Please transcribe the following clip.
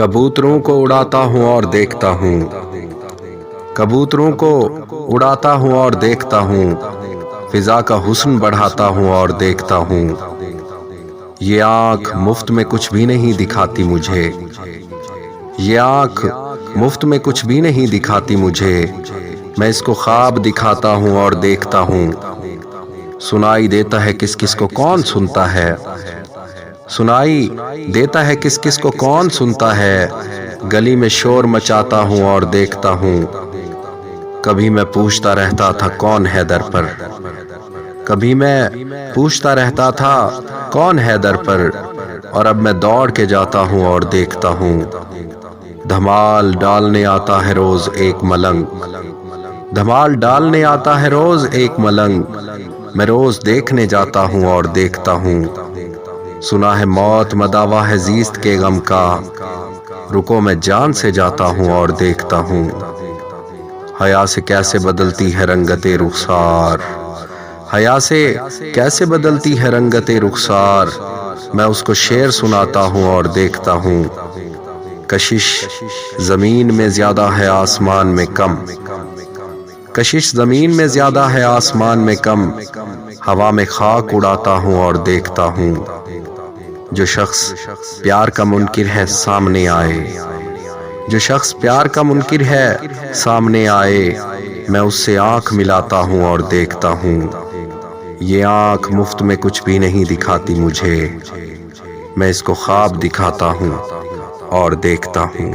کبوتروں کو اڑاتا ہوں اور دیکھتا ہوں، کبوتروں کو اڑاتا ہوں اور دیکھتا ہوں، فضا کا حسن بڑھاتا ہوں اور دیکھتا ہوں۔ یہ آنکھ مفت میں کچھ بھی نہیں دکھاتی مجھے، یہ آنکھ مفت میں کچھ بھی نہیں دکھاتی مجھے، میں اس کو خواب دکھاتا ہوں اور دیکھتا ہوں۔ سنائی دیتا ہے کس کس کو کون سنتا ہے، سنائی دیتا ہے کس کس کو کون سنتا ہے، گلی میں شور مچاتا ہوں اور دیکھتا ہوں۔ کبھی میں پوچھتا رہتا تھا کون ہے در پر، کبھی میں پوچھتا رہتا تھا کون ہے در پر، اور اب میں دوڑ کے جاتا ہوں اور دیکھتا ہوں۔ دھمال ڈالنے آتا ہے روز ایک ملنگ، دھمال ڈالنے آتا ہے روز ایک ملنگ، میں روز دیکھنے جاتا ہوں اور دیکھتا ہوں۔ سنا ہے موت مداوا ہے زیست کے غم کا، رکو میں جان سے جاتا ہوں اور دیکھتا ہوں۔ حیا سے کیسے بدلتی ہے رنگت رخسار، حیا سے کیسے بدلتی ہے رنگت رخسار، میں اس کو شعر سناتا ہوں اور دیکھتا ہوں۔ کشش زمین میں زیادہ ہے آسمان میں کم، کشش زمین میں زیادہ ہے آسمان میں کم، ہوا میں خاک اڑاتا ہوں اور دیکھتا ہوں۔ جو شخص پیار کا منکر ہے سامنے آئے، جو شخص پیار کا منکر ہے سامنے آئے، میں اس سے آنکھ ملاتا ہوں اور دیکھتا ہوں۔ یہ آنکھ مفت میں کچھ بھی نہیں دکھاتی مجھے، میں اس کو خواب دکھاتا ہوں اور دیکھتا ہوں۔